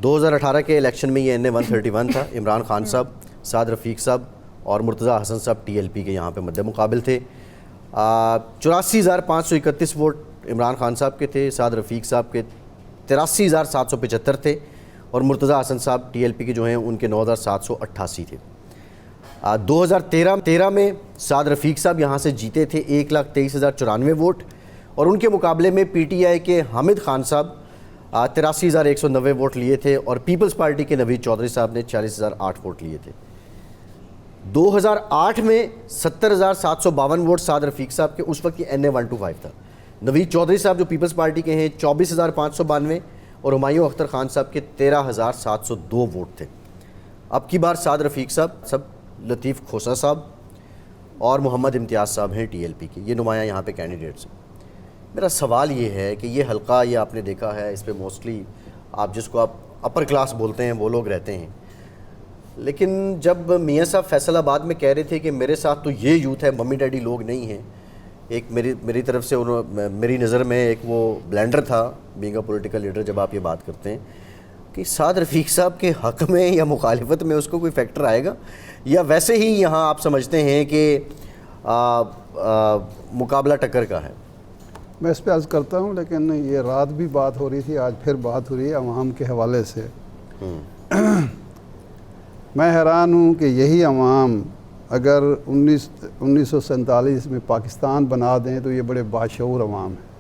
2018 کے الیکشن میں یہ NA-131 تھا. عمران خان صاحب، سعد رفیق صاحب اور مرتضیٰ حسن صاحب TLP کے یہاں پہ مد مقابل تھے. 84,531 ووٹ عمران خان صاحب کے تھے، سعد رفیق صاحب کے 83,775 تھے اور مرتضیٰ حسن صاحب TLP کے جو ہیں ان کے 9,788 تھے. 2013 میں سعد رفیق صاحب یہاں سے جیتے تھے 1,23,094 ووٹ اور ان کے مقابلے میں PTI کے حامد خان صاحب 83,190 ووٹ لیے تھے اور پیپلز پارٹی کے نوید چودھری صاحب نے 40,008 ووٹ لیے تھے. 2008 میں 70,752 ووٹ سعد رفیق صاحب کے، اس وقت یہ NA-125 تھا. نوید چودھری صاحب جو پیپلز پارٹی کے ہیں 24,592 اور ہمایوں اختر خان صاحب کے 13,702 ووٹ تھے. اب کی بار سعد رفیق صاحب لطیف کھوسہ صاحب اور محمد امتیاز صاحب ہیں TLP کے، یہ نمایاں یہاں پہ کینڈیڈیٹس ہیں. میرا سوال یہ ہے کہ یہ حلقہ، یہ آپ نے دیکھا ہے، اس پہ موسٹلی آپ جس کو آپ اپر کلاس بولتے ہیں وہ لوگ رہتے ہیں، لیکن جب میاں صاحب فیصل آباد میں کہہ رہے تھے کہ میرے ساتھ تو یہ یوتھ ہے، ممی ڈیڈی لوگ نہیں ہیں، ایک میری طرف سے میری نظر میں ایک وہ بلینڈر تھا بینگ اے پولیٹیکل لیڈر جب آپ یہ بات کرتے ہیں کہ سعد رفیق صاحب کے حق میں یا مخالفت میں اس کو کوئی فیکٹر آئے گا، یا ویسے ہی یہاں آپ سمجھتے ہیں کہ مقابلہ ٹکر کا ہے؟ میں اس پہ عرض کرتا ہوں، لیکن یہ رات بھی بات ہو رہی تھی، آج پھر بات ہو رہی ہے عوام کے حوالے سے. میں حیران ہوں کہ یہی عوام اگر 1947 میں پاکستان بنا دیں تو یہ بڑے باشعور عوام ہیں.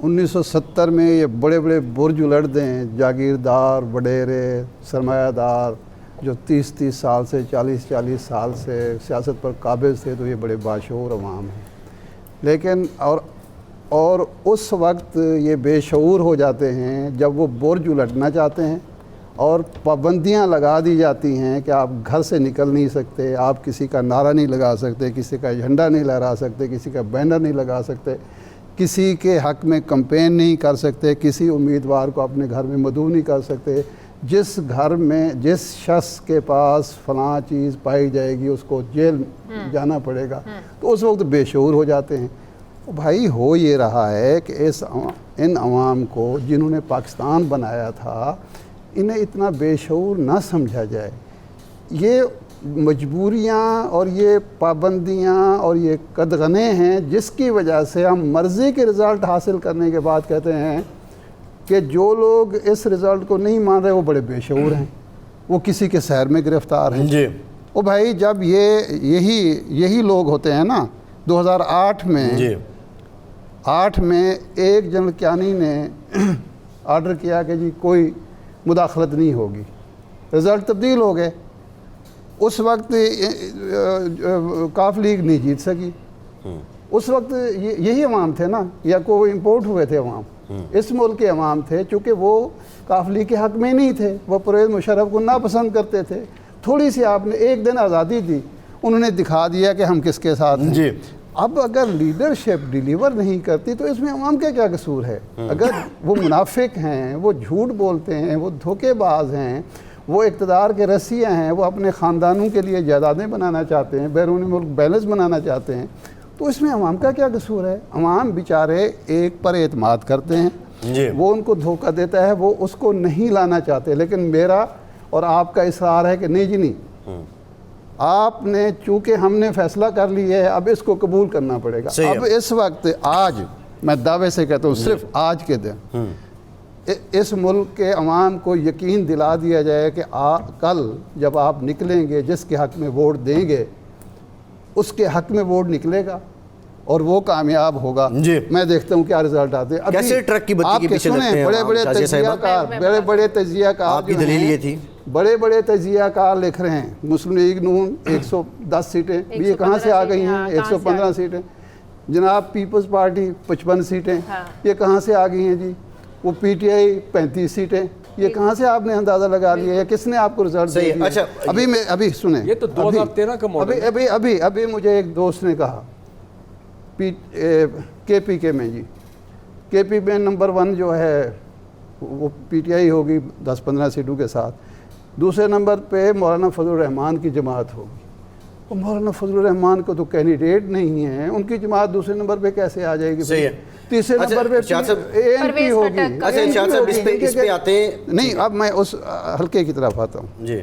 1970 میں یہ بڑے بڑے برج الٹ دیں، جاگیردار، وڈیرے، سرمایہ دار جو 30 سال سے 40 سال سے سیاست پر قابض تھے، تو یہ بڑے باشعور عوام ہیں. لیکن اور اس وقت یہ بے شعور ہو جاتے ہیں جب وہ برج الٹنا چاہتے ہیں اور پابندیاں لگا دی جاتی ہیں کہ آپ گھر سے نکل نہیں سکتے، آپ کسی کا نعرہ نہیں لگا سکتے، کسی کا جھنڈا نہیں لہرا سکتے، کسی کا بینر نہیں لگا سکتے، کسی کے حق میں کمپین نہیں کر سکتے، کسی امیدوار کو اپنے گھر میں مدعو نہیں کر سکتے. جس گھر میں جس شخص کے پاس فلاں چیز پائی جائے گی اس کو جیل جانا پڑے گا. تو اس وقت بے شعور ہو جاتے ہیں. بھائی ہو یہ رہا ہے کہ ان عوام کو جنہوں نے پاکستان بنایا تھا انہیں اتنا بے شعور نہ سمجھا جائے. یہ مجبوریاں اور یہ پابندیاں اور یہ قدغنے ہیں جس کی وجہ سے ہم مرضی کے رزلٹ حاصل کرنے کے بعد کہتے ہیں کہ جو لوگ اس رزلٹ کو نہیں مان رہے وہ بڑے بے شعور ہیں، وہ کسی کے سحر میں گرفتار ہیں. جی وہ بھائی جب یہی لوگ ہوتے ہیں نا. 2008 میں جی 8 میں ایک جنرل کیانی نے آرڈر کیا کہ جی کوئی مداخلت نہیں ہوگی، رزلٹ تبدیل ہو گئے. اس وقت کاف لیگ نہیں جیت سکی. اس وقت یہی عوام تھے نا، یا کوئی امپورٹ ہوئے تھے عوام، اس ملک کے عوام تھے، چونکہ وہ کاف لیگ کے حق میں نہیں تھے، وہ پرویز مشرف کو ناپسند کرتے تھے. تھوڑی سی آپ نے ایک دن آزادی دی، انہوں نے دکھا دیا کہ ہم کس کے ساتھ ہیں. جی اب اگر لیڈرشپ ڈیلیور نہیں کرتی تو اس میں عوام کا کیا قصور ہے؟ اگر وہ منافق ہیں، وہ جھوٹ بولتے ہیں، وہ دھوکے باز ہیں، وہ اقتدار کے رسیہ ہیں، وہ اپنے خاندانوں کے لیے جائیدادیں بنانا چاہتے ہیں، بیرون ملک بیلنس بنانا چاہتے ہیں، تو اس میں عوام کا کیا قصور ہے؟ عوام بیچارے ایک پر اعتماد کرتے ہیں، وہ ان کو دھوکہ دیتا ہے، وہ اس کو نہیں لانا چاہتے. لیکن میرا اور آپ کا اصرار ہے کہ نہیں جی نہیں، آپ نے چونکہ ہم نے فیصلہ کر لیا ہے اب اس کو قبول کرنا پڑے گا. اب اس وقت آج میں دعوے سے کہتا ہوں صرف آج کے دن اس ملک کے عوام کو یقین دلا دیا جائے کہ کل جب آپ نکلیں گے جس کے حق میں ووٹ دیں گے اس کے حق میں ووٹ نکلے گا اور وہ کامیاب ہوگا. میں دیکھتا ہوں کیا رزلٹ آتے ہیں. کیسے ٹرک کی بتی کے پیچھے لگتے ہیں بڑے بڑے تجزیہ کار آپ کی دلیل یہ تھی، بڑے تجزیہ کار لکھ رہے ہیں مسلم لیگ نون 110 سیٹیں، یہ کہاں سے آ گئی ہیں؟ 115 سیٹیں. جناب پیپلز پارٹی 55 سیٹیں، یہ کہاں سے آ گئی ہیں جی؟ وہ PTI 35 سیٹیں، یہ کہاں سے آپ نے اندازہ لگا لیا یا کس نے آپ کو رزلٹ دیا؟ ابھی سنیں، یہ تو 2013 کا ماڈل ہے. ابھی مجھے ایک دوست نے کہا KPK میں جی KP میں نمبر 1 جو ہے وہ PTI ہوگی 10-15 سیٹوں کے ساتھ، دوسرے نمبر پہ مولانا فضل الرحمان کی جماعت ہوگی، مولانا فضل الرحمان کو تو کینڈیڈیٹ نہیں ہے، ان کی جماعت دوسرے نمبر پہ کیسے آ جائے گی؟ صحیح ہے، تیسرے نمبر پہ ANP ہوگی۔ اچھا ارشاد صاحب اس پہ آتے ہیں، نہیں اب میں اس حلقے کی طرف آتا ہوں جی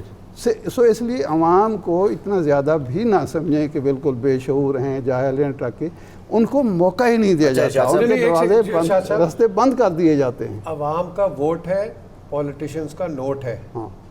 سو اس لیے عوام کو اتنا زیادہ بھی نہ سمجھیں کہ بالکل بے شعور ہیں، جاہل ہیں، ٹرک ان کو موقع ہی نہیں دیا جاتا، ان کے دروازے بند، راستے بند کر دیے جاتے ہیں۔ عوام کا ووٹ ہے، پولیٹیشنز کا نوٹ ہے۔